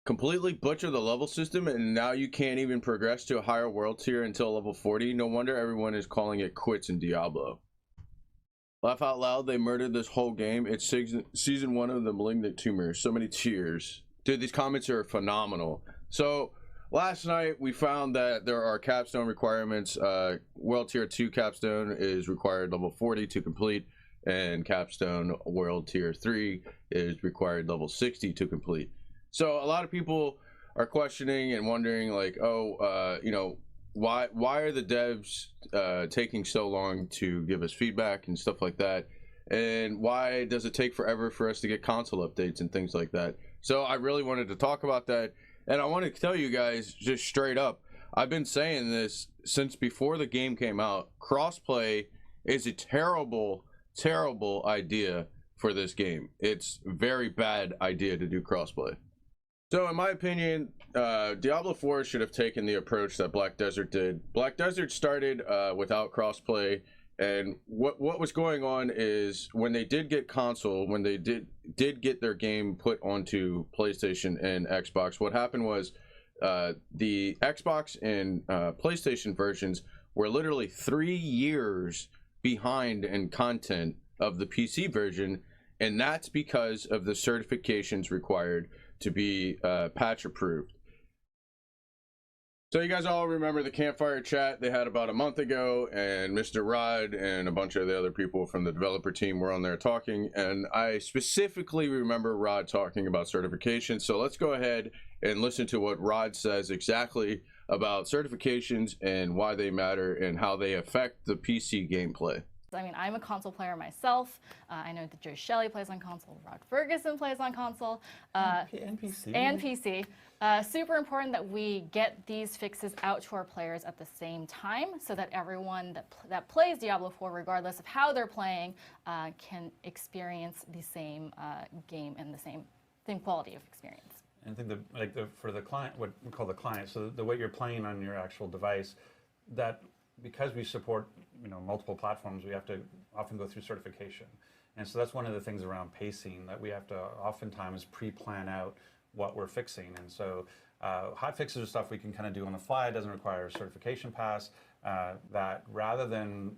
completely butcher the level system, and now you can't even progress to a higher world tier until level 40. No wonder everyone is calling it quits in Diablo. Laugh out loud, they murdered this whole game. It's season 1 of the Malignant Tumors. So many tears. Dude, these comments are phenomenal. So last night we found that there are capstone requirements. World tier 2 capstone is required level 40 to complete, and capstone world tier 3 is required level 60 to complete. So a lot of people are questioning and wondering, like, oh, you know, why are the devs taking so long to give us feedback and stuff like that, and why does it take forever for us to get console updates and things like that? So I really wanted to talk about that, and I want to tell you guys just straight up, I've been saying this since before the game came out. Crossplay is a terrible idea for this game. It's a very bad idea to do crossplay. So in my opinion, Diablo 4 should have taken the approach that Black Desert did. Black Desert started without crossplay, and what was going on is when they did get console, when they did get their game put onto PlayStation and Xbox, what happened was the Xbox and PlayStation versions were literally 3 years behind in content of the PC version, and that's because of the certifications required to be patch approved. So you guys all remember the campfire chat they had about a month ago, and Mr. Rod and a bunch of the other people from the developer team were on there talking, and I specifically remember Rod talking about certifications. So let's go ahead and listen to what Rod says exactly about certifications and why they matter and how they affect the PC gameplay. I mean, I'm a console player myself. I know that Joe Shelley plays on console, Rod Ferguson plays on console, and PC. And PC. Super important that we get these fixes out to our players at the same time so that everyone that plays Diablo 4, regardless of how they're playing, can experience the same game and the same quality of experience. And I think for the client, what we call the client, so the way you're playing on your actual device, that because we support multiple platforms, we have to often go through certification. And so that's one of the things around pacing, that we have to oftentimes pre-plan out what we're fixing. And so hot fixes are stuff we can kind of do on the fly. It doesn't require a certification pass. That rather than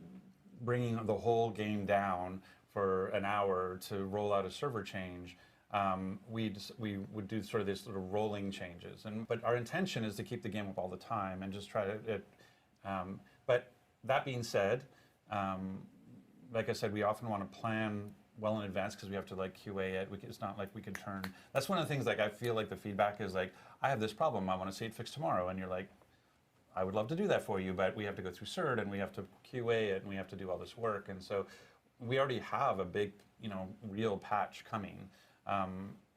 bringing the whole game down for an hour to roll out a server change, we would do sort of these sort of rolling changes. But our intention is to keep the game up all the time and just try to but that being said, like I said, we often want to plan well in advance because we have to QA it. It's not like we can turn. That's one of the things I feel like the feedback is I have this problem, I want to see it fixed tomorrow, and you're like, I would love to do that for you, but we have to go through CERT and we have to QA it and we have to do all this work. And so we already have a big, real patch coming.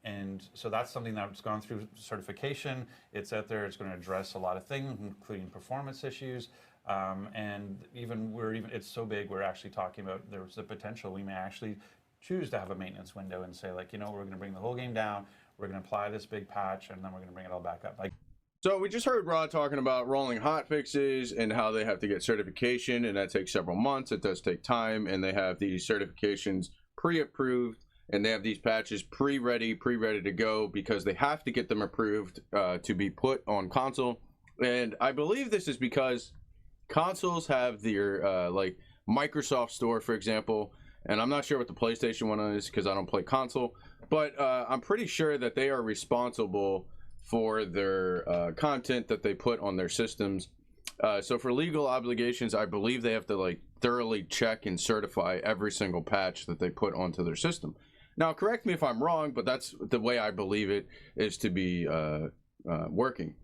And so that's something that's gone through certification. It's out there. It's going to address a lot of things, including performance issues. And it's so big, we're actually talking about there's the potential we may actually choose to have a maintenance window and say, we're going to bring the whole game down, we're going to apply this big patch, and then we're going to bring it all back up. So we just heard Rod talking about rolling hotfixes and how they have to get certification, and that takes several months. It does take time, and they have these certifications pre-approved, and they have these patches pre-ready to go because they have to get them approved to be put on console. And I believe this is because consoles have their like Microsoft Store, for example, and I'm not sure what the PlayStation one is because I don't play console, but I'm pretty sure that they are responsible for their content that they put on their systems. So for legal obligations, I believe they have to thoroughly check and certify every single patch that they put onto their system. Now, correct me if I'm wrong, but that's the way I believe it is to be working.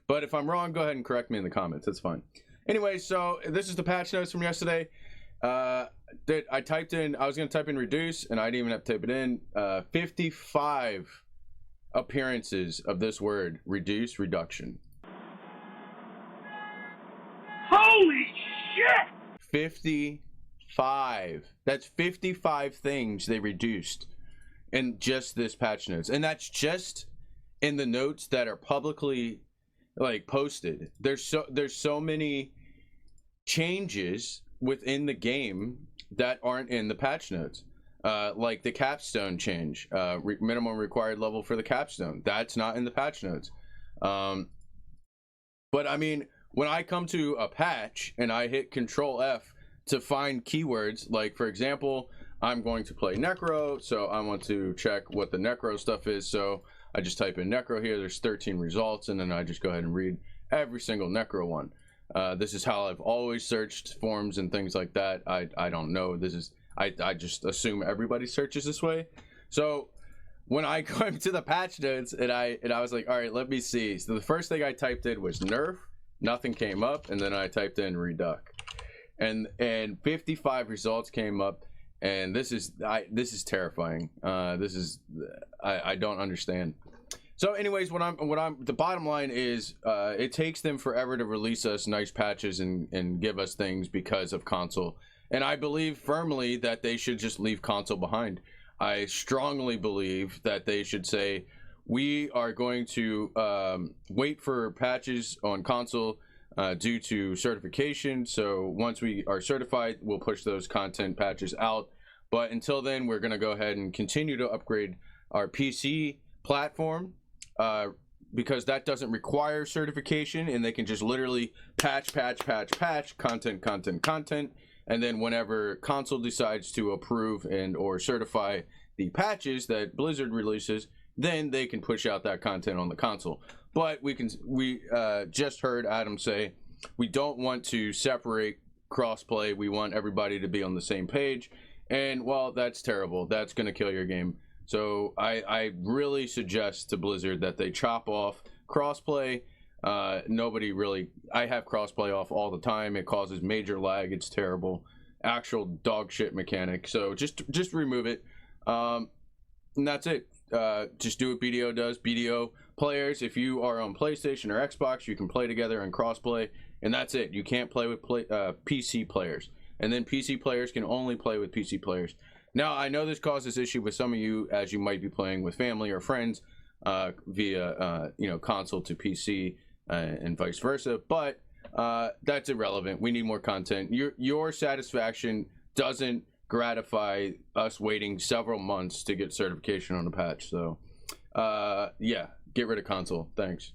But if I'm wrong, go ahead and correct me in the comments. That's fine. Anyway, so this is the patch notes from yesterday. I was going to type in reduce, and I didn't even have to type it in. 55 appearances of this word, reduce, reduction. Holy shit! 55. That's 55 things they reduced in just this patch notes. And that's just in the notes that are publicly posted. There's so many changes within the game that aren't in the patch notes. like the Capstone change, minimum required level for the Capstone. That's not in the patch notes. But I mean, when I come to a patch and I hit Control F to find keywords, like for example, I'm going to play Necro, so I want to check what the Necro stuff is. So I just type in Necro here. There's 13 results, and then I just go ahead and read every single Necro one. This is how I've always searched forums and things like that. I don't know. This is I just assume everybody searches this way. So when I come to the patch notes and I was like, all right, let me see. So the first thing I typed in was nerf, nothing came up, and then I typed in reduc, and 55 results came up, and this is terrifying. I don't understand. So anyways, the bottom line is, it takes them forever to release us nice patches and give us things because of console. And I believe firmly that they should just leave console behind. I strongly believe that they should say, we are going to wait for patches on console due to certification. So once we are certified, we'll push those content patches out. But until then, we're going to go ahead and continue to upgrade our PC platform, because that doesn't require certification, and they can just literally patch, content. And then whenever console decides to approve and or certify the patches that Blizzard releases, then they can push out that content on the console. But we just heard Adam say we don't want to separate crossplay. We want everybody to be on the same page. And well, that's terrible. That's going to kill your game. So I really suggest to Blizzard that they chop off crossplay. Nobody really, I have crossplay off all the time. It causes major lag. It's terrible, actual dog shit mechanic. So just remove it. And that's it. Just do what BDO does. BDO players, if you are on PlayStation or Xbox, you can play together in crossplay, and that's it. You can't play with PC players, and then PC players can only play with PC players. Now, I know this causes issue with some of you, as you might be playing with family or friends via console to PC and vice versa, but that's irrelevant. We need more content. Your satisfaction doesn't gratify us waiting several months to get certification on a patch. So yeah, get rid of console. Thanks.